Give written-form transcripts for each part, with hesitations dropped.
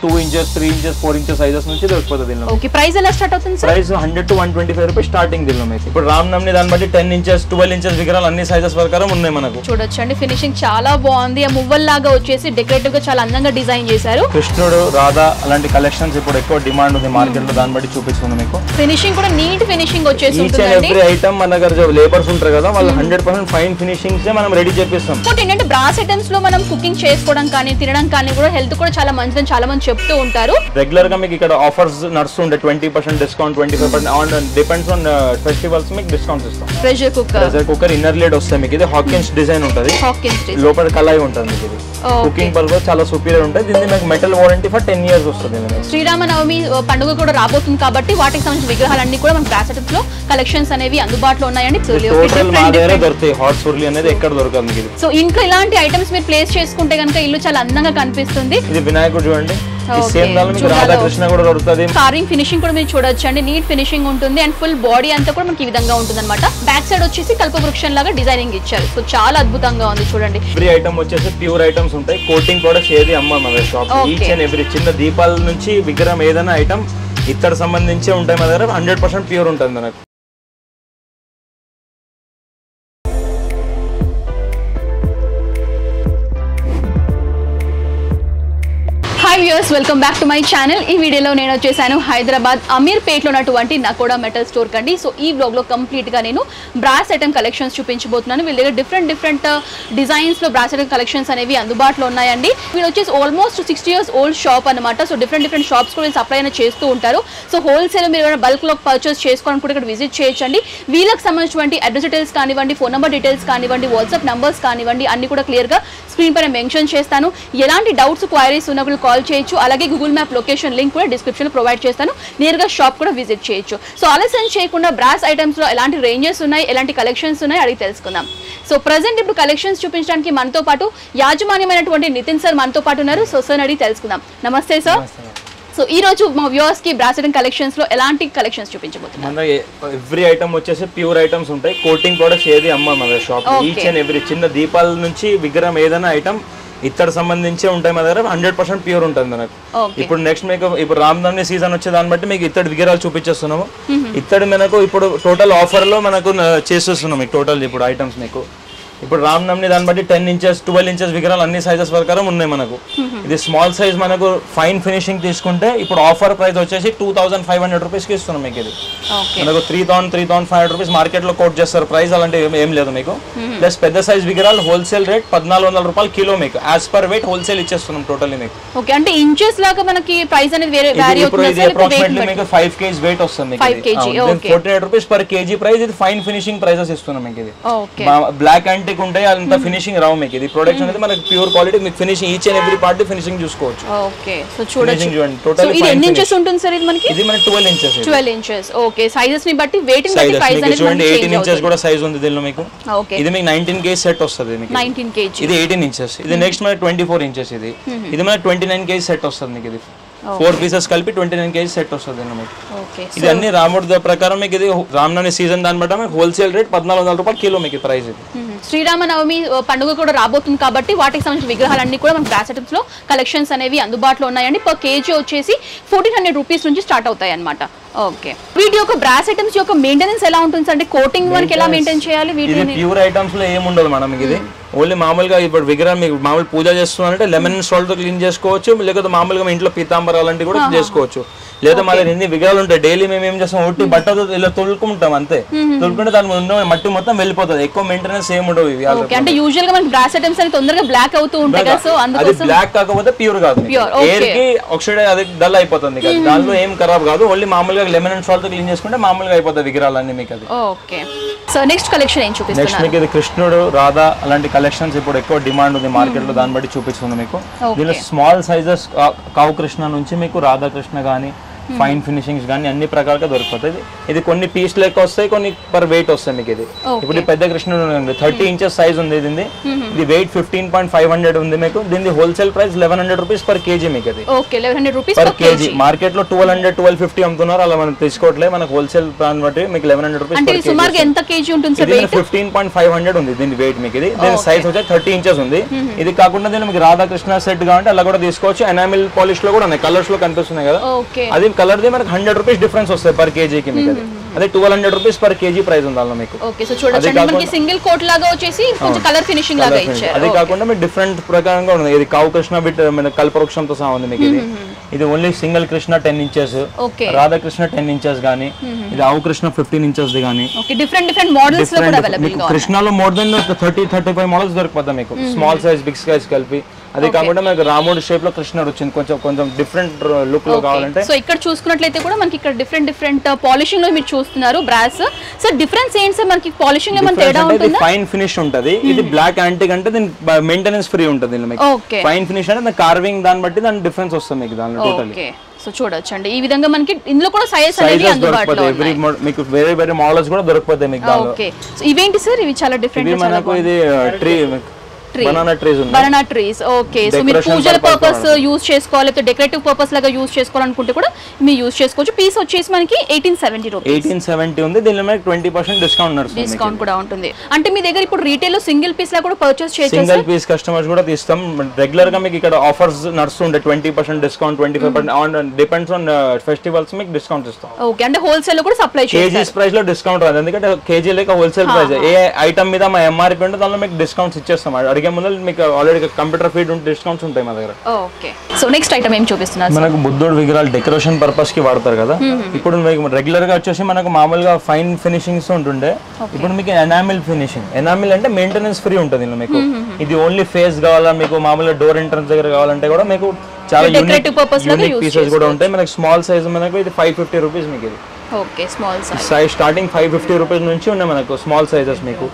2 inches, 3 inches, 4 inches sizes నుంచి దొరుకుతుంది దీనిలో. ఓకే, ప్రైస్ ఎలా స్టార్ట్ అవుతుంది sir? Price 100 to 125 rupees starting దీనిలో మీకు. ఇప్పుడు రామ్నవమి దాన్ని బట్టి 10 inches, 12 inches విగ్రహాలు అన్ని సైజెస్ ప్రకారం ఉన్నాయి మనకు. చూడొచ్చండి, ఫినిషింగ్ చాలా బాగుంది. ఆ మువ్వల్ లాగా వచ్చేసి డెకరేటివ్ గా చాలా అందంగా డిజైన్ చేశారు. కృష్ణుడు, రాధా అలాంటి కలెక్షన్స్ ఇప్పుడు ఎక్కువ డిమాండ్ ఉంది మార్కెట్ లో, దాన్ని బట్టి చూపిస్తుంది మీకు. ఫినిషింగ్ కూడా నీట్ ఫినిషింగ్ వచ్చేసి ఈచ్ అండ్ ఎవ్రీ ఐటమ్ మన దగ్గర లేబర్స్ ఉంటారు కదా, వాళ్ళు 100% ఫైన్ ఫినిషింగ్స్ మనం రెడీ చేపిస్తాం. ఇంకోటి ఏంటంటే బ్రాస్ ఐటమ్స్ లో మనం కుకింగ్ చేసుకోవడం కానీ తినడం కానీ కూడా హెల్త్ కూడా చాలా మంచిదని చాలా మంది చెప్తూ ఉంటారు. రెగ్యులర్ గా మీకు ఇక్కడ ఆఫర్స్ నడుస్తుండే 20% discount, 25% on depends on festivals మీకు డిస్కౌంట్స్ ఇస్తాం. ప్రెషర్ కుక్కర్ ఇన్నర్ లీడ్ వస్తాయి మీకు. ఇది హాకిన్స్ డిజైన్ ఉంటుంది, లోపల కళాయి ఉంటుంది మీకు. ఇది కుకింగ్ పర్పస్ చాలా సూపీరియర్ ఉంటుంది. దీన్ని మీకు మెటల్ వారంటీ ఫర్ 10 years వస్తుంది. శ్రీరామనవమి పండుగ కూడా రాబోతుంది కాబట్టి వాటికి సంబంధించిన విగ్రహాలన్నీ కూడా మన బ్రాస్ ఐటమ్స్ లో కలెక్షన్స్ అనేవి అందుబాటులో ఉన్నాయండి. టోటల్ మా దగ్గర దొరుకుతాయి. హాట్ సుర్లి అనేది ఎక్కడ దొరకదు మీకు. సో ఇంట్లో ఇలాంటి ఐటమ్స్ మీరు ప్లేస్ చేసుకుంటే కనుక ఇల్లు చాలా అందంగా కనిపిస్తుంది. ఇది వినాయకుడు చూడండి, సేమ్ దానిలో మీకు రాధాకృష్ణ కూడా దొరుకుతుంది. కార్వింగ్ ఫినిషింగ్ కూడా మీరు చూడొచ్చండి, నీట్ ఫినిషింగ్ ఉంటుంది అండ్ ఫుల్ బాడీ అంతా కూడా మనకి ఈ విధంగా ఉంటుంది అనమాట. బ్యాక్ సైడ్ వచ్చేసి కల్పవృక్షం లాగా డిజైనింగ్ ఇచ్చారు. సో చాలా అద్భుతంగా ఉంది చూడండి. ఎవ్రీ ఐటమ్ వచ్చేసి ప్యూర్ ఐటమ్స్ ఉంటాయి. కోటింగ్ ప్రొడక్ట్స్ ఏది అమ్మ మన షాప్. ఈచ్ అండ్ ఎవ్రీ చిన్న దీపాల నుంచి విగ్రహం ఏదైనా ఐటమ్ ఇత్తడి సంబంధించి ఉంటాయి మన దగ్గర. 100% ప్యూర్ ఉంటుంది మనకు. Hi viewers, welcome back to my channel. ఈ వీడియోలో నేను వచ్చేసాను హైదరాబాద్ అమీర్పేట్లో ఉన్నటువంటి నకోడా మెటల్ స్టోర్ కండి. సో ఈ బ్లాగ్లో కంప్లీట్గా నేను బ్రాస్ ఐటమ్ కలెక్షన్స్ చూపించబోతున్నాను. వీళ్ళ దగ్గర డిఫరెంట్ డిజైన్స్లో బ్రాస్ ఐటమ్ కలెక్షన్స్ అనేవి అందుబాటులో ఉన్నాయండి. వీళ్ళు వచ్చేసి ఆల్మోస్ట్ 60 years ఓల్డ్ షాప్ అనమాట. సో డిఫరెంట్ షాప్స్ కూడా వీళ్ళు సప్లై అయినా చేస్తూ ఉంటారు. సో హోల్సేల్ మీరు ఏమైనా బల్క్లో పర్చేస్ చేసుకోవడానికి కూడా ఇక్కడ విజిట్ చేయొచ్చండి. వీళ్ళకి సంబంధించినటువంటి అడ్రస్ డీటెయిల్స్ కానివ్వండి, ఫోన్ నెంబర్ డీటెయిల్స్ కానివ్వండి, వాట్సాప్ నెంబర్స్ కానివ్వండి, అన్ని కూడా క్లియర్గా స్క్రీన్ పైన మెన్షన్ చేస్తాను. ఎలాంటి డౌట్స్ క్వైరీస్ ఉన్నప్పుడు కాల్ చేయొచ్చు. అలాగే గూగుల్ మ్యాప్ లొకేషన్ లింక్ కూడా డిస్క్రిప్షన్ లో ప్రొవైడ్ చేస్తాను. నేరుగా షాప్ కూడా విజిట్ చేయొచ్చు. సో ఆలస్యం చేయకుండా బ్రాస్ ఐటమ్స్ లో ఎలాంటి రేంజెస్ ఉన్నాయి, ఎలాంటి కలెక్షన్స్ ఉన్నాయి అడిగి తెలుసుకుందాం. సో ప్రెసెంట్ ఇప్పుడు కలెక్షన్స్ చూపించడానికి మనతో పాటు యాజమాన్యమైనటువంటి నితిన్ సార్ మనతో పాటు ఉన్నారు. సో సార్ అడిగి తెలుసుకుందాం. నమస్తే సార్. సో ఈ రోజు మా వ్యూవర్స్ కి బ్రాస్ ఐటమ్ కలెక్షన్స్ లో ఎలాంటి కలెక్షన్స్ చూపించబోతున్నాం? మన ఎవ్రీ ఐటమ్ వచ్చేసి ప్యూర్ ఐటమ్స్ ఉంటాయి. కోటింగ్ ప్రొడక్ట్స్ ఏది అమ్మ మన షాప్. ఈచ్ అండ్ ఎవ్రీ చిన్న దీపాల నుంచి విగ్రహం ఏదైనా ఐటమ్ ఇత్తడి సంబంధించి ఉంటాయి మన దగ్గర. 100% ప్యూర్ ఉంటుంది మనకు. ఇప్పుడు నెక్స్ట్ మీకు ఇప్పుడు రామనవమి సీజన్ వచ్చే దాన్ని బట్టి మీకు ఇత్తడి విగ్రహాలు చూపించేస్తున్నాము. ఇత్తడి మనకు ఇప్పుడు టోటల్ ఆఫర్ లో మనకు చేసేస్తున్నాం మీకు టోటల్ ఇప్పుడు ఐటమ్స్ మీకు. ఇప్పుడు రామనవమి దాన్ని బట్టి 10 inches, 12 inches విగ్రహాలు అన్ని సైజెస్ ప్రకారం ఉన్నాయి మనకు. ఇది స్మాల్ సైజ్ మనకు ఫైన్ ఫినిషింగ్ తీసుకుంటే ఇప్పుడు ఆఫర్ ప్రైస్ వచ్చేసి 2500 రూపీస్కి ఇస్తున్నాం మీకు. ఇది మనకు 3,500 రూపీస్ మార్కెట్ లో కోట్ చేస్తారు ప్రైస్. అలాంటి ఏం లేదు మీకు. ప్లస్ పెద్ద సైజ్ విగ్రహాలు హోల్సేల్ రేట్ 1400 రూపాయలు కిలో మీకు. యాజ్ పర్ వెయిట్ హోల్సేల్ ఇచ్చేస్తున్నాం టోటల్లీ మీకు. ఓకే, అంటే ఇంచెస్ లాగా మనకి ప్రైస్ అనేది వేరే వేరీ అవుతుంది. ఇది అప్రాక్సిమేట్లీ మీకు 5 kg వెయిట్ వస్తుంది మీకు. 5 kg. Okay, 48 rupees per KG price. ఇది ఫైన్ ఫినిషింగ్ ప్రైసెస్ ఇస్తున్నాం మీకు. ఇది బ్లాక్ అండ్ ఉంటాయి అంత ఫినిషింగ్ రావు మీకు. ఇది ప్రొడక్ట్ అనేది మనకి ప్యూర్ క్వాలిటీ మీకు. Finishing each and every part finishing చూసుకోవచ్చు. ఓకే, సో చూడండి టోటల్ ఇది ఎన్ని ఇంచెస్ ఉంటుంది సార్? ఇది మనకి ఇది మనకి 12 inches. 12 inches. ఓకే, సైజెస్ ని బట్టి వెయిట్ ని బట్టి ప్రైస్ అనేది చూడండి. 18 inches కూడా సైజ్ ఉంది దీనిలో మీకు. ఓకే, ఇది మీకు 19 kg సెట్ వస్తుంది మీకు. 19 kg. ఇది 18 inches. ఇది నెక్స్ట్ మనకి 24 inches. ఇది మనకి 29 kg సెట్ వస్తుంది మీకు. ఇది 4 pieces కలిపి 29 kg సెట్ వస్తుంది మీకు. ఇది అన్ని రాముడి ప్రకారం మీకు. ఇది రామనవమి సీజన్ దాన్ని బట్టి మీకు హోల్సేల్ రేట్ 1400 రూపాయలు కిలో మీకు ప్రైస్. ఇది శ్రీరామనవమి పండుగ కూడా రాబోతుంది కాబట్టి వాటికి సంబంధించిన విగ్రహాలన్నీ కూడా మన బ్రాస్ ఐటమ్స్ లో కలెక్షన్స్ అనేవి అందుబాటులో ఉన్నాయండి. పర్ కేజీ వచ్చేసి 1400 రూపీస్ నుంచి స్టార్ట్ అవుతాయి అనమాట. ఓకే, వీటి యొక్క బ్రాస్ ఐటమ్స్ యొక్క మెయింటెనెన్స్ ఎలా ఉంటుంది అంటే కోటింగ్ మనకి ఎలా మెయింటైన్ చేయాలి? వీటిని ప్యూర్ ఐటమ్స్ లో ఏముండదు మనం. ఇది ఓన్లీ మామూలుగా ఇప్పుడు విగ్రహం మీకు మామూలు పూజ చేస్తున్నారంటే లెమన్ అండ్ సాల్ట్ తో క్లీన్ చేసుకోవచ్చు. లేకపోతే మామూలుగా ఇంట్లో పీతాంబరాలు అలాంటివి కూడా చేసుకోవచ్చు. లేదా మా దగ్గర ఎన్ని విగ్రహాలు ఉంటాయి. డైలీ మేము ఏం చేస్తాం, ఒట్టి బట్టతో ఇలా తొలుకుంటాం అంతే. తొలుకుంటే దాని ఉన్న మట్టి మొత్తం వెళ్ళిపోతుంది. ఎక్కువ మెయింటెనెన్స్ ఏమి ఉండవు ఇవి. అంటే యూజువల్ గా మనకి బ్రాస్ ఐటమ్స్ అని తొందరగా బ్లాక్ అవుతూ ఉంటాయి కదా. సో అది బ్లాక్ కాకపోతే ప్యూర్ కాదు. ఎయిర్ కి ఆక్సిడైజ్ అది డల్ అయిపోతుంది. దానిలో ఏం ఖరాబ్ కాదు. ఓన్లీ మామూలుగా లెమన్ అండ్ సాల్ట్ తో క్లీన్ చేసుకుంటే మామూలుగా అయిపోతాయి విగ్రహాలన్నీ మీకు. అది ఓకే. సో నెక్స్ట్ కలెక్షన్ ఏం చూపిస్తున్నారు? నెక్స్ట్ మీకు ఇది కృష్ణుడు, రాధా అలాంటి కలెక్షన్స్ ఇప్పుడు ఎక్కువ డిమాండ్ ఉంది మార్కెట్ లో, దాన్ని బట్టి చూపిస్తుంది మీకు. దీనిలో స్మాల్ సైజెస్ కావు కృష్ణ నుంచి మీకు రాధాకృష్ణ కానీ ఫైన్ ఫినిషింగ్స్ కానీ అన్ని ప్రకారంగా దొరికిపోతాయి. ఇది కొన్ని పీస్ లెక్క వస్తాయి, కొన్ని పర్ వెయిట్ వస్తాయి మీకు. ఇది ఇప్పుడు పెద్ద కృష్ణుడు 30 ఇంచెస్ సైజ్ ఉంది ఇది. ఇది వెయిట్ 15.500 ఉంది మీకు. దీని wholesale price 1100 rupees per KG మీకు. అది 1100 రూపీస్ పర్ కేజీ. మార్కెట్ లో 1200 1250 అమ్ముతున్నారు, అలా మనం తీసుకోవట్లేదు. మనకు హోల్సేల్ ప్లాన్ బట్టి మీకు 1100 రూపీస్ పర్ కేజీ. సుమారుగా ఎంత కేజీ ఉంటుంది సార్ వెయిట్? 15.500 ఉంది దీని వెయిట్ మీకు. ఇది దీని సైజ్ వచ్చి 30 ఇంచెస్ ఉంది. ఇది కాకుండా దీని మీకు రాధాకృష్ణ సెట్ కావాలంటే అలా కూడా తీసుకోవచ్చు. ఎనామిల్ పాలిష్ లో కూడా ఉన్నాయి, కలర్స్ లో కనిపిస్తున్నాయి కదా. అది కలర్ ది మనకు 100 రూపీస్ డిఫరెన్స్ వస్తాయి పర్ కేజీకి మీకు. అదే 1200 రూపీస్ పర్ కేజీ ప్రైస్ ఉంది అలా మీకు. ఓకే, సో చూడండి మనకి సింగిల్ కోట్ లాగా వచ్చేసి కొంచెం కలర్ ఫినిషింగ్ లాగా ఇచ్చారు. అది కాకుండా మీకు డిఫరెంట్ ప్రకారంగా ఉంది. ఇది కావు కృష్ణ బిట్ మన కల్పవృక్షంతో సహా ఉంది మీకు. ఇది only single Krishna 10 inches, Radhakrishna 10 inches గానీ, ఇది ఆవు కృష్ణ 15 ఇంచెస్ ది గానీ. ఓకే, డిఫరెంట్ మోడల్స్ లో కూడా అవైలబుల్ గా ఉన్నాయి. కృష్ణలో మోర్ దెన్ 30-35 మోడల్స్ దొరికిపోతాయి మీకు, స్మాల్ సైజ్ బిగ్ సైజ్ కలిపి. అది కాకుండా మనకి రాముడి షేప్ లో కృష్ణుడు వచ్చింది, కొంచెం డిఫరెంట్ లుక్ లో కావాలంటే. సో ఇక్కడ చూసుకున్నట్లయితే కూడా మనకి ఇక్కడ డిఫరెంట్ పాలిషింగ్ లో మీరు చూస్తున్నారు బ్రాస్. సో డిఫరెన్స్ ఏంటి సార్ మనకి పాలిషింగ్ లో మన తేడా ఉంటుందా? ఫైన్ ఫినిష్ ఉంటది. ఇది బ్లాక్ యాంటిక్ అంటే దీని మెయింటెనెన్స్ ఫ్రీ ఉంటది దీనిలో మీకు. ఫైన్ ఫినిష్ అంటే కార్వింగ్ దాన్ని బట్టి దాని డిఫరెన్స్ వస్తుంది మీకు దానిలో టోటల్లీ. సో చూడొచ్చండి ఈ విధంగా మనకి ఇందులో కూడా సైజెస్ అనేది అందుబాటులో ఉన్నాయి. మీకు వేరే మోడల్స్ కూడా దొరుకుతాయి మీకు దానిలో. ఓకే, సో ఇవేంటి సార్? ఇవి చాలా డిఫరెంట్. ఇది మనకు ఇది tree banana trees. Okay, so మీరు పూజల పర్పస్ యూజ్ చేసుకోవాలి, లేకపోతే డెకరేటివ్ పర్పస్ లాగా యూజ్ చేసుకోవాలనుకుంటే కూడా మీరు యూజ్ చేసుకోవచ్చు. పీస్ వచ్చేసి మనకి 1870 రూపీస్. 1870 ఉంది. దీనిలో మనకి 20% డిస్కౌంట్ కూడా ఉంటుంది. అంటే మీ దగ్గర ఇప్పుడు రీటైల్ లో సింగిల్ పీస్ లా కూడా పర్చేస్ చేయొచ్చు. సింగిల్ పీస్ కస్టమర్స్ కూడా తీస్తాం. రెగ్యులర్ గా మీకు ఇక్కడ ఆఫర్స్ నడుస్తుండే 20% discount, 25% on depends on festivals మీకు డిస్కౌంట్ ఇస్తాం. ఓకే, అంటే హోల్సేల్ లో కూడా సప్లై చేస్తారు. కేజీస్ ప్రైస్ లో డిస్కౌంట్ రాదు, ఎందుకంటే కేజీ లేక హోల్సేల్ ప్రైస్. ఏ ఐటమ్ మీద మా ఎంఆర్పీ ఉంటే దానిలో మీకు డిస్కౌంట్స్ ఇచ్చేస్తాం. అడిగే ముందు మీకు ఆల్రెడీ కంప్యూటర్ ఫీడ్ ఉంటే డిస్కౌంట్స్ ఉంటాయి మా దగ్గర. ఓకే, సో నెక్స్ట్ ఐటమ్ ఏం చూపిస్తున్నారు? మనకు బుద్ధుడు విగ్రహాలు డెకరేషన్ పర్పస్ కి వాడతారు కదా. ఇప్పుడు మీకు రెగ్యులర్ గా వచ్చేసి మనకు మామూలుగా ఫైన్ ఫినిషింగ్స్ ఉంటుండే. ఇప్పుడు మీకు ఎనామిల్ ఫినిషింగ్. ఎనామిల్ అంటే మెయింటెనెన్స్ ఫ్రీ ఉంటుంది ఇందులో మీకు. ఇది ఓన్లీ ఫేస్ కావాలా మీకు, మామూలుగా డోర్ ఎంట్రన్స్ దగ్గర కావాలంటే కూడా మీకు చాలా యూనిక్ పీసెస్ కూడా ఉంటాయి. మనకి స్మాల్ సైజ్ మనకు ఇది 550 రూపీస్ మీకు. ఇది okay, small size starting 550 rupees నుంచి ఉన్నాయి మనకు స్మాల్ సైజెస్ మీకు.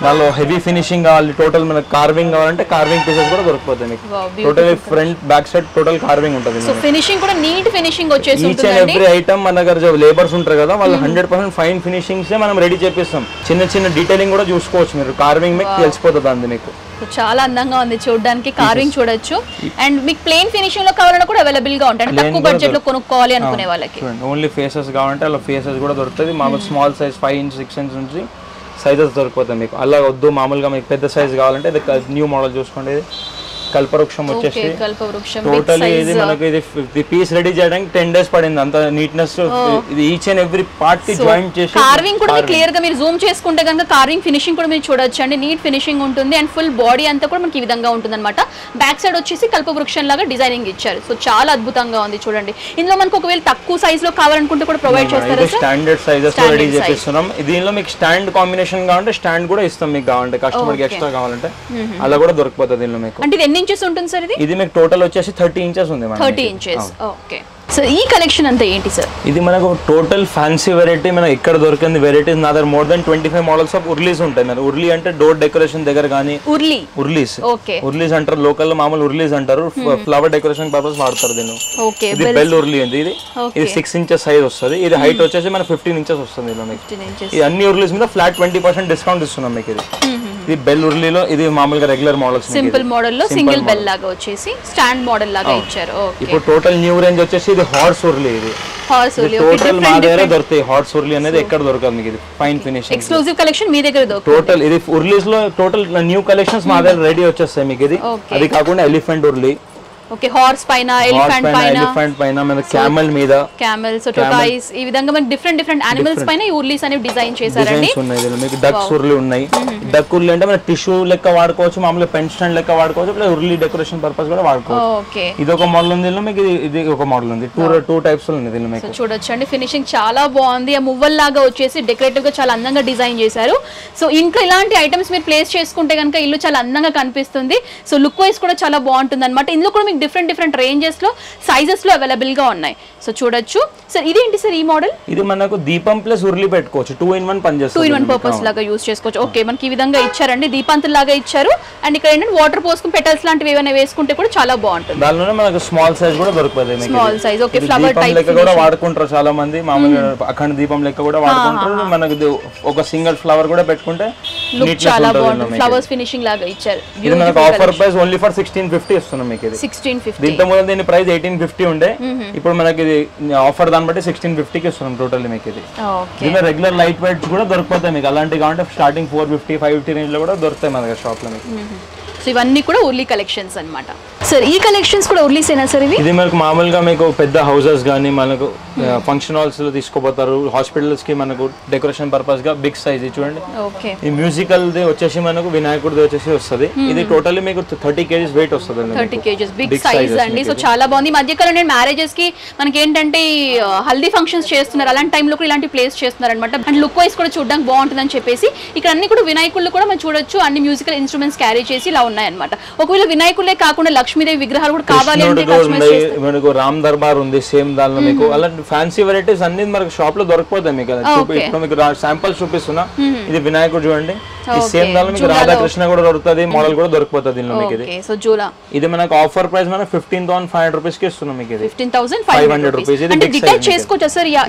దానిలో హెవీ ఫినిషింగ్ కావాలి, టోటల్ మనకు కార్వింగ్ కావాలంటే కార్వింగ్ పీసెస్ కూడా దొరికిపోతాయి మీకు. Total front back side total carving ఉంటుంది. సో ఫినిషింగ్ కూడా నీట్ ఫినిషింగ్ వచ్చేసి ఈచ్ అండ్ ఎవ్రీ ఐటమ్ మన దగ్గర లేబర్స్ ఉంటారు కదా, వాళ్ళు 100% ఫైన్ ఫినిషింగ్స్ మనం రెడీ చేపిస్తాం. చిన్న డీటెయిలింగ్ కూడా చూసుకోవచ్చు మీరు. కార్వింగ్ మీకు తెలిసిపోతుంది అంది మీకు. చాలా అందంగా ఉంది చూడడానికి, కార్వింగ్ చూడొచ్చు. అండ్ మీకు ప్లెయిన్ ఫినిషింగ్ లో కావాలన్నా కూడా అవైలబుల్ గా ఉంటాయి, తక్కువ బడ్జెట్ లో కొనుక్కోవాలి అనుకునే వాళ్ళకి. ఓన్లీ ఫేసెస్ కావాలంటే అలా ఫేసెస్ కూడా దొరుకుతుంది. మామూలు స్మాల్ సైజ్ 5 ఇంచ్ 6 ఇంచ్ నుంచి సైజెస్ దొరికిపోతాయి మీకు. అలా వద్దు మామూలుగా మీకు పెద్ద సైజ్ కావాలంటే ఇది న్యూ మోడల్ చూసుకోండి. కల్పవృక్షం వచ్చేసి టోటల్ ఇది మనకి ఇది పీస్ రెడీ చేయడానికి 10 days పడింది. అంత నీట్నెస్ ఇది ఈచ్ అండ్ ఎవ్రీ పార్ట్ కి జాయింట్ చేసి. కార్వింగ్ కూడా క్లియర్ గా మీరు జూమ్ చేసుకుంటే కనుక కార్వింగ్ ఫినిషింగ్ కూడా మీరు చూడొచ్చు అండి. నీట్ ఫినిషింగ్ ఉంటుంది అండ్ ఫుల్ బాడీ అంతా కూడా మనకి ఈ విధంగా ఉంటుంది అనమాట. బ్యాక్ సైడ్ వచ్చేసి కల్పవృక్షం లాగా డిజైనింగ్ ఇచ్చారు. సో చాలా అద్భుతంగా ఉంది చూడండి. ఇందులో మనకు ఒకవేళ తక్కువ సైజ్ లో కావాలనుకుంటే కూడా ప్రొవైడ్ చేస్తారు. స్టాండర్డ్ సైజెస్ రెడీ చేపిస్తున్నాం. దీనిలో మీకు స్టాండ్ కాంబినేషన్ కావాలంటే స్టాండ్ కూడా ఇస్తాం మీకు. కావాలంటే కస్టమర్ కి ఎక్స్ట్రా కావాలంటే అలా కూడా దొరికిపోతుంది దీనిలో మీకు. అంటే ఎన్ని ఇంచెస్ ఉంటుంది సార్? ఇది మీకు టోటల్ వచ్చేసి 30 ఇంచెస్ ఉంది. 30 ఇంచెస్. ఓకే, సో ఈ కలెక్షన్ అంతా ఏంటి సార్? ఇది మనకు టోటల్ ఫ్యాన్సీ వెరైటీ. మనకు ఎక్కడ దొరికింది వెరైటీస్ నా దగ్గర మోర్ దెన్ 25 మోడల్స్ ఆఫ్ ఉర్లీస్ ఉంటాయి. మన ఉర్లీ అంటే డోర్ డెకరేషన్ దగ్గర కానీ ఉర్లీస్ అంటారు, లోకల్ లో మామూలు ఉర్లీస్ అంటారు. ఫ్లవర్ డెకరేషన్ పర్పస్ వాడతారు దీన్ని. ఇది బెల్ ఉర్లీ ఉంది. ఇది 6 ఇంచెస్ సైజ్ వస్తుంది. ఇది హైట్ వచ్చేసి మన 15 ఇంచెస్ వస్తుంది. ఈ అన్ని ఉర్లీస్ మీద ఫ్లాట్ 20% డిస్కౌంట్ ఇస్తున్నాం మీకు. ఇది బెల్ ఉర్లీలో ఇది మామూలుగా రెగ్యులర్ మోడల్స్, సింపుల్ మోడల్ లో సింగిల్ బెల్ లాగా వచ్చేసి స్టాండ్ మోడల్ లాగా ఇచ్చారు. ఇప్పుడు టోటల్ న్యూ రేంజ్ వచ్చేసి ఇది హార్స్ ఉర్లీ. ఇది టోటల్ మా దగ్గర దొరుకుతాయి. హార్స్ ఉర్లీ అనేది ఎక్కడ దొరకదు మీకు. ఇది ఫైన్ ఫినిషింగ్ ఎక్స్క్లూజివ్ కలెక్షన్ మీ దగ్గర దొరుకుతుంది. టోటల్ ఇది ఉర్లీస్ లో టోటల్ న్యూ కలెక్షన్స్ మా దగ్గర రెడీ వచ్చేస్తాయి మీకు. ఇది అది కాకుండా ఎలిఫెంట్ ఉర్లీ. ఓకే, హార్స్ పైన, ఎలిఫెంట్ పైన, మన క్యామెల్ మీద, క్యామెల్స్, టోటాయిస్, ఈ విధంగా మనకి డిఫరెంట్ యానిమల్స్ పైన ఈ ఉర్లీస్ అనేవి డిజైన్ చేశారండి. మీకు డక్స్ ఉర్లీ ఉన్నాయి. డక్ ఉర్లీ అంటే మన టిష్యూ లెక్క వాడుకోవచ్చు, మామూలుగా పెన్ స్టాండ్ లెక్క వాడుకోవచ్చు, ప్లస్ ఉర్లీ డెకరేషన్ పర్పస్ కూడా వాడుకోవచ్చు. ఇది ఒక మోడల్ ఉంది దీనిలో మీకు. ఇది ఒక మోడల్ ఉంది. టూ టైప్స్ ఉంది దీనిలో మీకు. చూడొచ్చండి ఫినిషింగ్ చాలా బాగుంది. ఆ మువ్వల్ లాగా వచ్చేసి డెకరేటివ్ గా చాలా అందంగా డిజైన్ చేశారు. సో ఇంట్లో ఇలాంటి ఐటమ్స్ మీరు ప్లేస్ చేసుకుంటే కనుక ఇల్లు చాలా అందంగా కనిపిస్తుంది. సో లుక్ వైస్ కూడా చాలా బాగుంటుంది అనమాట. ఇందులో కూడా మీకు మీకు డిఫరెంట్ రేంజెస్ లో సైజెస్ లో అవైలబుల్ గా ఉన్నాయి. సో చూడొచ్చు సార్. ఇదేంటి సార్ ఈ మోడల్? ఇది మనకు దీపం ప్లస్ ఉర్లి పెట్టుకోవచ్చు, 2-in-1 పనిచేస్తుంది, 2-in-1 పర్పస్ లాగా యూస్ చేసుకోవచ్చు. ఓకే, మనకి ఈ విధంగా ఇచ్చారండి, దీపాంతులు లాగా ఇచ్చారు. అండ్ ఇక్కడ ఏంటంటే వాటర్ పోసుకుని పెటల్స్ లాంటివి ఏమైనా వేసుకుంటే కూడా చాలా బాగుంటుంది. దానిలోనే మనకు స్మాల్ సైజ్ కూడా దొరుకుతుంది. Small size, okay, flower type లెక్క కూడా వాడుకుంటారు చాలా మంది, మామూలుగా అఖండ దీపం లెక్క కూడా వాడుకుంటారు. మనకు ఒక సింగిల్ ఫ్లవర్ కూడా పెట్టుకుంటే లుక్ చాలా బాగుంటుంది, ఫ్లవర్స్ ఫినిషింగ్ లాగా ఇచ్చారు. ఇది మనకు ఆఫర్ ప్రైస్ ఓన్లీ ఫర్ 1650 ఇస్తున్నాం మీకు. ఇది 1650. దీంతో ముందు దీని ప్రైస్ 1850 ఉండే, ఇప్పుడు మనకి ఇది ఆఫర్ దాన్ని బట్టి 1650 కి ఇస్తున్నాం టోటల్ మీకు. ఇది దీనిలో రెగ్యులర్ లైట్ వెయిట్స్ కూడా దొరుకుతాయి మీకు, అలాంటివి కావాలంటే స్టార్టింగ్ 450-550 రేంజ్ లో కూడా దొరుకుతాయి మన దగ్గర షాప్ లో మీకు. సో ఇవన్నీ కూడా ఉర్లీ కలెక్షన్స్ అన్నమాట. సార్ ఈ కలెక్షన్స్ కూడా ఉర్లీసేనా సార్ ఇవి? ఇది మనకు మామూలుగా మీకు పెద్ద హౌసెస్ కానీ మనకు ఫంక్షన్ హాల్స్ లో తీసుకోపోతారు, హాస్పిటల్స్ కి మనకు డెకరేషన్ పర్పస్ గా బిగ్ సైజ్ చూడండి. ఓకే, ఈ మ్యూజికల్ ది వచ్చేసి మనకు వినాయకుడిది వచ్చేసి వస్తుంది. ఇది టోటల్లీ మీకు 30 kgs వెయిట్ వస్తుంది. 30 kgs బిగ్ సైజ్ అండి. సో చాలా బాగుంది. మధ్యకాలం నేను మ్యారేజెస్ కి మనకి ఏంటంటే హల్దీ ఫంక్షన్స్ చేస్తున్నారు, అలాంటి టైంలో కూడా ఇలాంటి ప్లేస్ చేస్తున్నారు అనమాట. అండ్ లుక్ వైస్ కూడా చూడడానికి బాగుంటుంది అని చెప్పేసి ఇక్కడ అన్ని కూడా వినాయకుళ్ళు కూడా మనం చూడొచ్చు, అన్ని మ్యూజికల్ ఇన్స్ట్రుమెంట్స్ క్యారీ చేసి ఇలా ఉన్నాయన్నమాట. ఒకవేళ వినాయకులే కాకుండా లక్ష్మీదేవి విగ్రహాలు కూడా కావాలి అంటే మనకు రామ్ దర్బార్ ఉంది సేమ్ దానిలో మీకు, అలాంటి ఫ్యాన్సీ వెరైటీస్ అన్ని మనకు షాప్ లో దొరికిపోతాయి మీకు. ఇప్పుడు మీకు శాంపుల్స్ చూపిస్తున్నా. ఇది వినాయకుడు చూడండి, ఈ సేమ్ దానిలో మీకు రాధాకృష్ణ కూడా దొరుకుతుంది, మోడల్ కూడా దొరికిపోతుంది దీనిలో మీకు. ఇది మనకు ఆఫర్ ప్రైస్ మనకు 15,500 రూపీస్ కి ఇస్తున్నాం మీకు. ఇది 15,500 రూపీస్.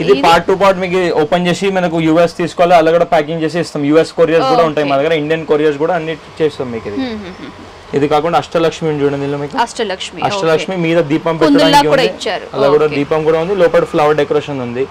ఇది పార్ట్ టు పార్ట్ మీకు ఓపెన్ చేసి మనకు యూఎస్ తీసుకోవాలి, అలా కూడా ప్యాకింగ్ చేసి ఇస్తాం. యూఎస్ కొరియర్స్ కూడా ఉంటాయి మా దగ్గర, ఇండియన్ కొరియర్స్ కూడా అన్ని చేస్తాం మీకు. ఇది కాకుండా అష్టలక్ష్మి చూడండి దీనిలో మీకు. అష్టలక్ష్మి మీద దీపం పెట్టడానికి అలా కూడా దీపం కూడా ఉంది, లోపల ఫ్లవర్ డెకరేషన్ ఉంది.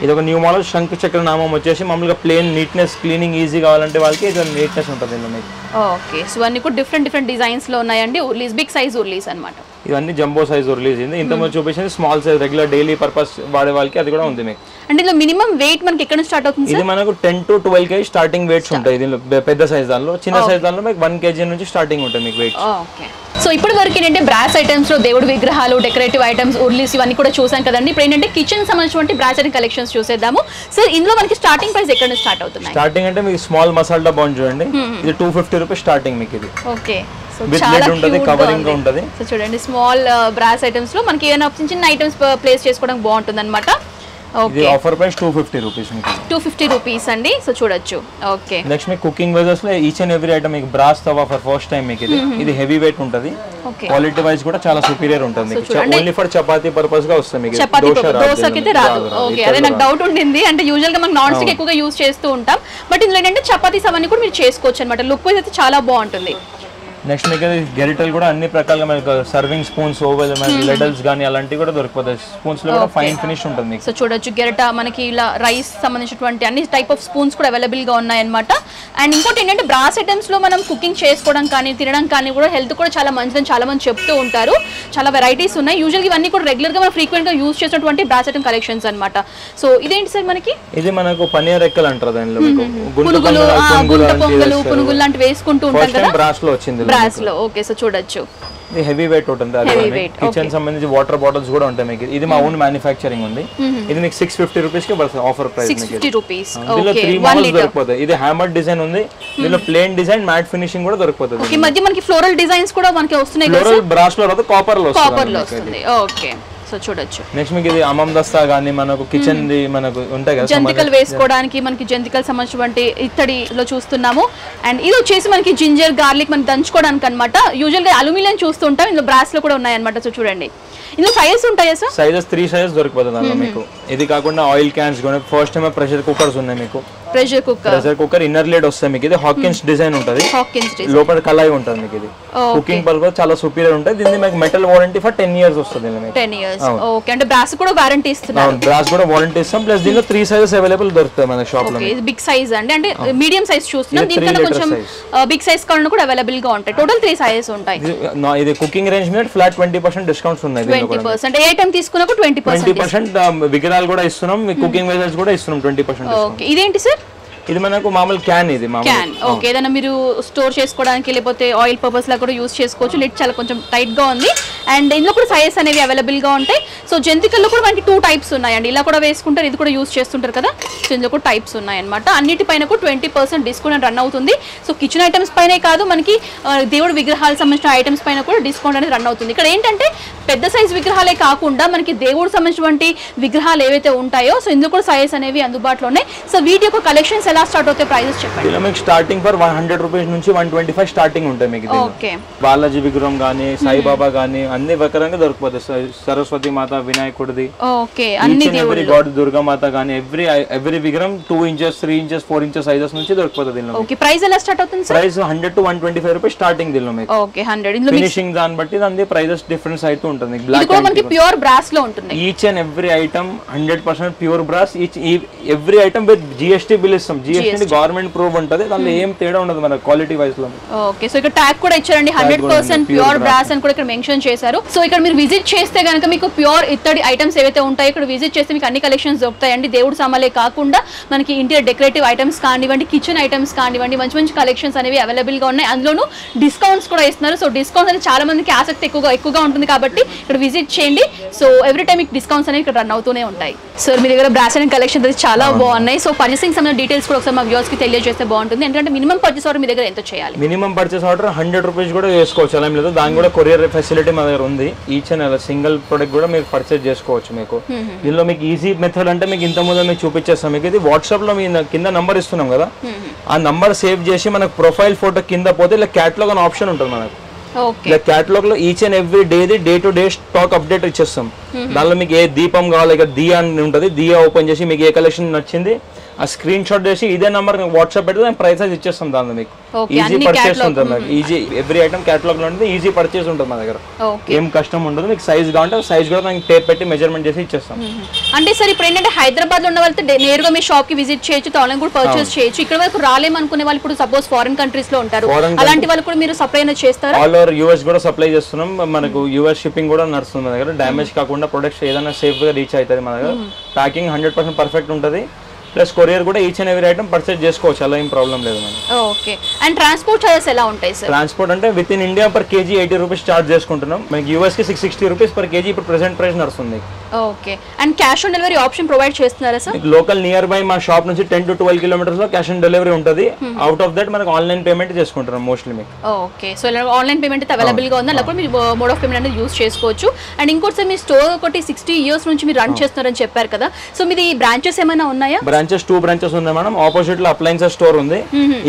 ఇది ఒక న్యూ మోడల్ శంకు చక్ర నామం వచ్చేసి మామూలుగా ప్లేన్ నీట్నెస్ క్లీనింగ్ ఈజీ కావాలంటే వాళ్ళకి ఇది నీట్నెస్ ఉంటుంది దీనిలో మీకు. ఓకే, సో అన్ని కూడా డిఫరెంట్ డిజైన్స్ లో ఉన్నాయండి. ఉర్లీస్ బిగ్ సైజ్ ఉర్లీస్ అన్నమాట. ఇవన్నీ జంబో సైజ్ రిలీజ్ అయింది. ఇంతకుముందు చూపించింది small size regular daily purpose వాడే వాళ్ళకి, అది కూడా ఉంది మీకు. అంటే ఇందులో మినిమం వెయిట్ మనకి ఎక్కడ స్టార్ట్ అవుతుంది? ఇది మనకు 10 to 12 kg స్టార్టింగ్ వెయిట్స్ ఉంటాయి దీనిలో. పెద్ద సైజ్ దానిలో, చిన్న సైజ్ దానిలో మీకు 1 kg నుంచి స్టార్టింగ్ ఉంటుంది మీకు వెయిట్. ఓకే, సో ఇప్పటి వరకు ఏంటంటే బ్రాస్ ఐటమ్స్ లో దేవుడి విగ్రహాలు, డెకరేటివ్ ఐటమ్స్, ఉర్లీస్ ఇవన్నీ కూడా చూసాం కదండి. ఇప్పుడు ఏంటంటే కిచెన్ సంబంధించిన బ్రాస్ ఐటమ్ కలెక్షన్స్ చూసేద్దాము. సో ఇందులో మనకి స్టార్టింగ్ ప్రైస్ ఎక్కడ నుంచి స్టార్ట్ అవుతుంది? స్టార్టింగ్ అంటే మీకు స్మాల్ మసాలా డబ్బా చూడండి, ఇది 250 రూపీస్ స్టార్టింగ్ మీకు. ఇది ఓకే, కవరింగ్ ఉంటుంది. సో చూడండి స్మాల్ బ్రాస్ ఐటమ్స్ లో మనకి ఏమైనా చిన్న ఐటమ్స్ ప్లేస్ చేసుకోవడానికి బాగుంటుంది అనమాట. ఇది ఆఫర్ ప్రైస్ 250 రూపీస్ మీకు. 250 రూపీస్ అండి. సో చూడొచ్చు. ఓకే, నెక్స్ట్ మీకు కుకింగ్ వేజెస్ లో ఈచ్ అండ్ ఎవ్రీ ఐటమ్ మీకు brass tawa for first time మీకు. ఇది హెవీ వెయిట్ ఉంటుంది, క్వాలిటీ వైస్ కూడా చాలా సుపీరియర్ ఉంటుంది. ఓన్లీ ఫర్ చపాతీ పర్పస్ గా వస్తుంది మీకు. దోశకి రాదు. ఓకే, అదే నాకు డౌట్ ఉండింది. అంటే యూజువల్ గా మనం నాన్ స్టిక్ ఎక్కువగా యూజ్ చేస్తూ ఉంటాం, బట్ ఇందులో ఏంటంటే చపాతీస్ అవన్నీ కూడా మీరు చేసుకోవచ్చు అనమాట. లుక్ వైస్ అయితే చాలా బాగుంటుంది. నెక్స్ట్ మీకు గెరిటలు కూడా అన్ని ప్రకారంగా మనకు సర్వింగ్ స్పూన్స్, ఓవెల్, లెడల్స్ కానీ అలాంటివి కూడా దొరికిపోతాయి. స్పూన్స్ లో కూడా ఫైన్ ఫినిష్ ఉంటుంది. సో చూడొచ్చు గెరట మనకి ఇలా రైస్ సంబంధించినటువంటి అన్ని టైప్ ఆఫ్ స్పూన్స్ కూడా అవైలబుల్ గా ఉన్నాయన్నమాట. అండ్ ఇంకోటి ఏంటంటే బ్రాస్ ఐటమ్స్ లో మనం కుకింగ్ చేసుకోవడం కానీ తినడం కానీ కూడా హెల్త్ కూడా చాలా మంచిదని చాలా మంది చెప్తూ ఉంటారు. చాలా వెరైటీస్ ఉన్నాయి. యూజువల్గా ఇవన్నీ కూడా రెగ్యులర్ గా మనం ఫ్రీక్వెంట్ గా యూజ్ చేసినటువంటి బ్రాస్ ఐటమ్ కలెక్షన్స్ అనమాట. సో ఇదేంటి సార్ మనకి? ఇది మనకు పనీర్ ఎక్కలు అంటారు దానిలో. పునుగులు, గుంట పొంగలు, పునుగులు లాంటివి వేసుకుంటూ ఉంటాం కదా బ్రాస్ లో వచ్చింది. బ్రాస్ లో ఓకే, సో చూడొచ్చు. ఇది హెవీ వెయిట్ ఉంటుంది. కిచెన్ సంబంధించి వాటర్ బాటిల్స్ కూడా ఉంటాయి మీకు. ఇది మా ఓన్ మ్యానుఫ్యాక్చరింగ్ ఉంది. ఇది మీకు 650 రూపీస్ కి పడుతుంది ఆఫర్ ప్రైస్. 650 రూపీస్. దీనిలో 3 మోడల్స్ దొరికిపోతాయి. ఇది హ్యామర్ డిజైన్ ఉంది, దీనిలో ప్లేన్ డిజైన్, మ్యాట్ ఫినిషింగ్ కూడా దొరికిపోతుంది. ఈ మధ్య మనకి ఫ్లోరల్ డిజైన్స్ కూడా మనకి వస్తున్నాయి కదా. ఫ్లోరల్ బ్రాస్ లో రాదు, కాపర్ లో వస్తుంది. ఓకే, సో చూడొచ్చు. నెక్స్ట్ మీకు ఇది అమం దస్తా గానీ మనకు కిచెన్ ది మనకు ఉంటాయి కదా, జంతికలు వేసుకోవడానికి మనకి జంతికలు సంబంధించినటువంటి ఇత్తడిలో చూస్తున్నాము. అండ్ ఇది వచ్చేసి మనకి జింజర్ గార్లిక్ మనకి దంచుకోవడానికి అనమాట. యూజువల్ గా అల్యూమినియం చూస్తుంటాం, ఇందులో బ్రాస్ లో కూడా ఉన్నాయి అనమాట. సో చూడండి ఇందులో సైజెస్ ఉంటాయా సార్? సైజెస్ 3 సైజెస్ దొరికిపోతుంది దానిలో మీకు. ఇది కాకుండా ఆయిల్ క్యాన్స్ కూడా ఫస్ట్ టైం ప్రెషర్ కుక్కర్స్ ఉన్నాయి మీకు. ప్రెషర్ కుక్కర్ ఇన్నర్ లిడ్ వస్తాయి మీకు. ఇది హాకిన్స్ డిజైన్ ఉంటుంది, లోపల కళాయి ఉంటుంది మీకు. ఇది కుకింగ్ పర్పస్ చాలా సూపీరియర్ ఉంటుంది. దీన్ని మీకు మెటల్ వారంటీ ఫర్ 10 years వస్తుంది. 10 years. ఓకే, అంటే బ్రాస్ కూడా వారంటీ ఇస్తున్నారు. బ్రాస్ కూడా వారంటీ ఇస్తాం. ప్లస్ దీనిలో 3 సైజెస్ అవైలబుల్ దొరుకుతాయి మన షాప్ లో. ఇది బిగ్ సైజ్ అండి, అంటే మీడియం సైజ్ చూస్తున్నాం. దీనికన్నా కొంచెం బిగ్ సైజ్ కావాలన్నా కూడా అవైలబుల్ గా ఉంటాయి. టోటల్ 3 సైజెస్ ఉంటాయి. ఇది కుకింగ్ రేంజ్ మీద ఫ్లాట్ 20% డిస్కౌంట్స్ ఉన్నాయి. 20% ఏ ఐటమ్ తీసుకున్నా 20% విగ్రహాలు కూడా ఇస్తున్నాం, కుకింగ్ వేజెస్ కూడా ఇస్తున్నాం 20%. ఓకే, ఇదేంటి సార్? ఇది మనకు మామూలు క్యాన్. ఇది క్యాన్. ఓకే, ఏదైనా మీరు స్టోర్ చేసుకోవడానికి లేకపోతే ఆయిల్ పర్పస్ లా కూడా యూస్ చేసుకోవచ్చు. లిడ్ చాలా కొంచెం టైట్ గా ఉంది. అండ్ ఇందులో కూడా సైజెస్ అనేవి అవైలబుల్ గా ఉంటాయి. సో జంతికల్లో కూడా మనకి 2 టైప్స్ ఉన్నాయండి. ఇలా కూడా వేసుకుంటారు, ఇది కూడా యూస్ చేస్తుంటారు కదా. సో ఇందులో కూడా టైప్స్ ఉన్నాయన్నమాట. అన్నిటిపైన కూడా 20% డిస్కౌంట్ రన్ అవుతుంది. సో కిచెన్ ఐటమ్స్ పైనే కాదు, మనకి దేవుడి విగ్రహాలకు సంబంధించిన ఐటమ్స్ పైన కూడా డిస్కౌంట్ అనేది రన్ అవుతుంది. ఇక్కడ ఏంటంటే పెద్ద సైజ్ విగ్రహాలే కాకుండా మనకి దేవుడికి సంబంధించినటువంటి విగ్రహాలు ఏవైతే ఉంటాయో సో ఇందులో కూడా సైజెస్ అనేవి అందుబాటులో ఉన్నాయి. సో వీటి యొక్క కలెక్షన్స్ ఎలా స్టార్ట్ అవుతాయి, ప్రైజెస్ చెప్పండి. ఇలా మీకు స్టార్టింగ్ ఫర్ 100 రూపీస్ నుంచి 125 స్టార్టింగ్ ఉంటాయి మీకు. ఓకే, బాలాజీ విగ్రహం గానీ సాయిబాబా గానీ అన్ని రకాలుగా దొరికిపోతాయి. సరస్వతి మాత, వినాయకుడిది, ఓకే, అన్ని ఎవరి గాడ్, దుర్గామాత గానీ ఎవ్రీ విగ్రహం 2 ఇంచెస్ 3 ఇంచెస్ 4 ఇంచెస్ సైజెస్ నుంచి దొరికిపోతుంది దీనిలో. ఓకే, ప్రైస్ ఎలా స్టార్ట్ అవుతుంది sir? Price 100 to 125 rupees starting దీనిలో మీకు. ఓకే, 100 ఇందులో ఫినిషింగ్ దాన్ని బట్టి దాని ప్రైజెస్ డిఫరెన్స్ అయితే ఉంటుంది. ఇది కూడా మనకి ప్యూర్ బ్రాస్ లో ఉంటుంది. Each and every item 100% pure brass. Every item with GST bill ఇస్తాం. GST గవర్నమెంట్ ప్రూవ్ ఉంటుంది, దానిలో ఏం తేడా ఉండదు మన క్వాలిటీ వైస్ లో. ఓకే, సో ఇక్కడ ట్యాగ్ కూడా ఇచ్చారండి 100% ప్యూర్ బ్రాస్ అని కూడా ఇక్కడ మెన్షన్ చేశారు. సో ఇక్కడ మీరు విజిట్ చేస్తే కనుక మీకు ప్యూర్ ఇత్తడి ఐటమ్స్ ఏవైతే ఉంటాయో ఇక్కడ విజిట్ చేస్తే మీకు అన్ని కలెక్షన్స్ దొరుకుతాయండి. దేవుడు సామాన్లే కాకుండా మనకి ఇంటీరియర్ డెకరేటివ్ ఐటమ్స్ కానివ్వండి, కిచెన్ ఐటమ్స్ కానివ్వండి, మంచి మంచి కలెక్షన్స్ అనేవి అవైలబుల్ గా ఉన్నాయి. అందులోనూ డిస్కౌంట్స్ కూడా ఇస్తున్నారు. సో డిస్కౌంట్స్ అనేది చాలా మందికి ఆసక్తి ఎక్కువగా ఉంటుంది కాబట్టి ఇక్కడ విజిట్ చేయండి. సో ఎవ్రీ టైం మీకు డిస్కౌంట్స్ అనేవి ఇక్కడ రన్ అవుతూనే ఉంటాయి. సో మీ దగ్గర బ్రాస్ అండ్ కలెక్షన్ చాలా బాగున్నాయి. సో పర్చేసింగ్ సంబంధించిన డీటెయిల్స్ కూడా ఒకసారి మా వ్యూవర్స్ కి తెలియజేస్తే బాగుంటుంది. ఎందుకంటే మినిమం పర్చేస్ ఆర్డర్ మీ దగ్గర ఎంత చేయాలి? మినిమం పర్చేస్ ఆర్డర్ 100 రూపీస్ కూడా చేసుకోవచ్చు, అలా ఏం లేదు. దాని కూడా కొరియర్ ఫెసిలిటీ మా దగ్గర ఉంది. ఈచ్ అండ్ సింగిల్ ప్రొడక్ట్ కూడా మీరు పర్చేస్ చేసుకోవచ్చు. మీకు దీనిలో మీకు ఈజీ మెథడ్ అంటే మీకు ఇంత ముందు మీకు చూపించేస్తాం. మీకు ఇది వాట్సాప్ లో మీ కింద నంబర్ ఇస్తున్నాం కదా, ఆ నంబర్ సేవ్ చేసి మనకు ప్రొఫైల్ ఫోటో కింద పోతే ఇలా క్యాటలాగ్ అనే ఆప్షన్ ఉంటుంది మనకు. ఇలా క్యాటలాగ్ లో each and every day to day stock update ఇచ్చేస్తాం. దానిలో మీకు ఏ దీపం కావాలి, ఇక దియా అని ఉంటుంది, దియా ఓపెన్ చేసి మీకు ఏ కలెక్షన్ నచ్చింది ఆ స్క్రీన్ షాట్ చేసి ఇదే నంబర్ వాట్సాప్ పెడితే దాని ప్రైసెస్ ఇచ్చేస్తాం. దానిలో మీకు ఈజీ పర్చేస్ ఉంటుంది. ఈజీ ఎవ్రీ ఐటమ్ క్యాటలాగ్ లో ఉంటుంది, ఈజీ పర్చేస్ ఉంటుంది మా దగ్గర. ఏం కష్టం ఉండదు. మీకు సైజ్ కావాలంటే సైజ్ కూడా మనకి టేప్ పెట్టి మెజర్మెంట్ చేసి ఇచ్చేస్తాం. అంటే సార్ ఇప్పుడు ఏంటంటే హైదరాబాద్ లో ఉన్న వాళ్ళతో నేరుగా మీ షాప్ కి విజిట్ చేయొచ్చు, ఆన్లైన్ కూడా పర్చేస్ చేయొచ్చు. ఇక్కడ వరకు రాలేమనుకునే వాళ్ళు ఇప్పుడు సపోజ్ ఫారెన్ కంట్రీస్ లో ఉంటారు, అలాంటి వాళ్ళు కూడా మీరు సప్లై చేస్తారా? ఆల్ ఓవర్ US కూడా సప్లై చేస్తున్నాం. మనకు US షిప్పింగ్ కూడా నడుస్తుంది మా దగ్గర. డ్యామేజ్ కాకుండా ప్రొడక్ట్స్ ఏదైనా సేఫ్ గా రీచ్ అవుతుంది మా దగ్గర. ప్యాకింగ్ 100% పర్ఫెక్ట్ ఉంటుంది. ప్లస్ కొరియర్ కూడా each and every item purchase చేసుకోవచ్చు, అలా ఏం ప్రాబ్లం లేదు మనకి. ఓకే, అండ్ ట్రాన్స్పోర్ట్ చార్జెస్ ఎలా ఉంటాయి సార్? ట్రాన్స్పోర్ట్ అంటే with in India per KG 80 rupees charge చేసుకుంటున్నాం. మనకి US కి 660 రూపీస్ పర్ కేజీ ఇప్పుడు ప్రెసెంట్ ప్రైస్ నడుస్తుంది. Okay, and cash on delivery option provide చేస్తున్నారా సార్? లోకల్ నియర్ బై మా షాప్ నుంచి 10 to 12 కిలోమీటర్స్ లో క్యాష్ ఆన్ డెలివరీ ఉంటుంది. అవుట్ ఆఫ్ దట్ మనకు ఆన్లైన్ పేమెంట్ చేసుకుంటాం మోస్ట్లీ మీకు. ఓకే, సో ఇలా ఆన్లైన్ పేమెంట్ అయితే అవైలబుల్ గా ఉంది, అలా కూడా మీరు మోడ్ ఆఫ్ పేమెంట్ అనేది యూస్ చేసుకోవచ్చు. అండ్ ఇంకోటి సార్ మీ స్టోర్ ఒకటి 60 years నుంచి మీరు రన్ చేస్తున్నారని చెప్పారు కదా, సో మీది బ్రాంచెస్ ఏమైనా ఉన్నాయా? బ్రాంచెస్ 2 బ్రాంచెస్ ఉన్నాయి మేడం. ఆపోజిట్ లో అప్లయన్సెస్ స్టోర్ ఉంది.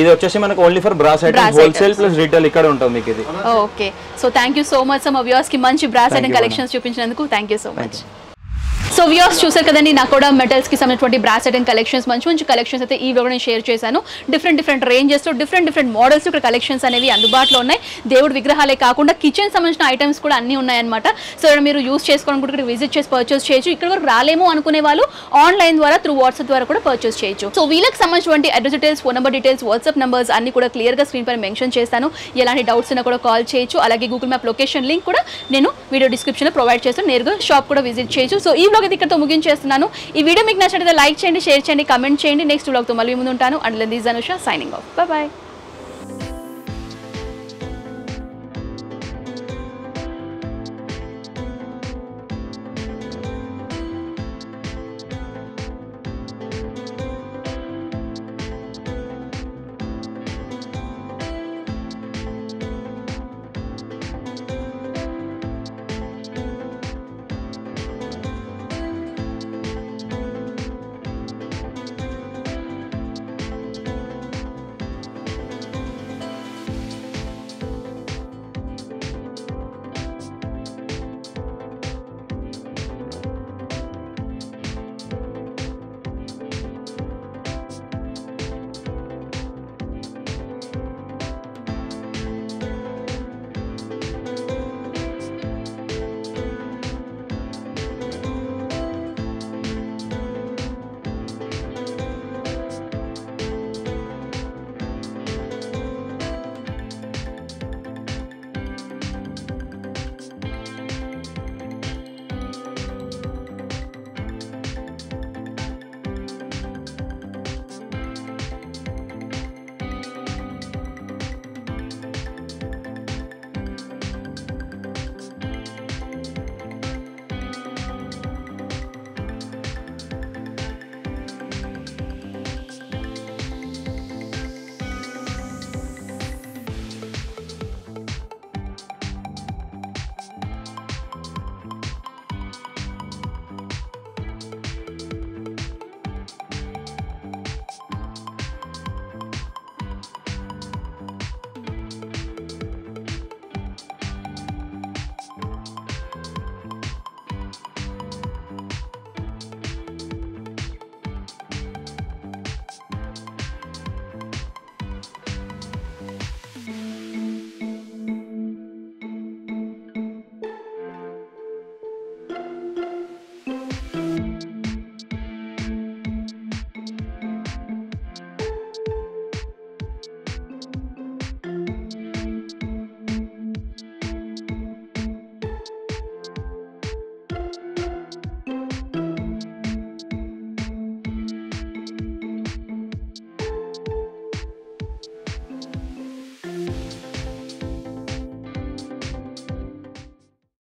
ఇది వచ్చేసి మనకు only for brass items wholesale plus retail ఇక్కడ ఉంటుంది మీకు ఇది. Okay, so thank you so much మా వ్యూవర్స్ కి మంచి బ్రాస్ ఐటమ్ కలెక్షన్స్ చూపించినందుకు thank you so much. So viewers చూసారు కదండి, నాకు కూడా మెటల్స్ కి సంబంధించిన బ్రాస్ ఐటమ్ కలెక్షన్స్ మంచి కలెక్షన్స్ అయితే ఈ వీడియో నేను షేర్ చేశాను. డిఫరెంట్ రేంజెస్ లో డిఫరెంట్ మోడల్స్ ఇక్కడ కలెక్షన్స్ అనేవి అందుబాటులో ఉన్నాయి. దేవుడి విగ్రహాలే కాకుండా కిచెన్ సంబంధించిన ఐటమ్స్ కూడా అన్ని ఉన్నాయన్నమాట. సో ఇక్కడ మీరు యూస్ చేసుకోవడానికి కూడా ఇక్కడ విజిట్ చేసి పర్చేస్ చేయొచ్చు. ఇక్కడ వరకు రాలేమో అనుకునే వాళ్ళు ఆన్లైన్ ద్వారా త్రూ వాట్సాప్ ద్వారా కూడా పర్చేస్ చేయొచ్చు. సో వీళ్ళకి సంబంధించిన address details, phone number details, WhatsApp numbers అన్ని కూడా క్లియర్ గా స్క్రీన్ పైన మెన్షన్ చేస్తాను. ఎలాంటి డౌట్స్ ఉన్నా కూడా కాల్ చేయొచ్చు. అలాగే గూగుల్ మ్యాప్ లొకేషన్ లింక్ కూడా నేను వీడియో డిస్క్రిప్షన్ లో ప్రొవైడ్ చేస్తాను. నేరుగా షాప్ కూడా విజిట్ చేయొచ్చు. సో ఈ వ్లాగ్ అయితే ఇక్కడతో ముగించేస్తున్నాను. ఈ వీడియో మీకు నచ్చినట్లయితే లైక్ చేయండి, షేర్ చేయండి, కమెంట్ చేయండి. నెక్స్ట్ వ్లాగ్ తో మళ్ళీ ముందు ఉంటాను. And this Anusha signing off. By by.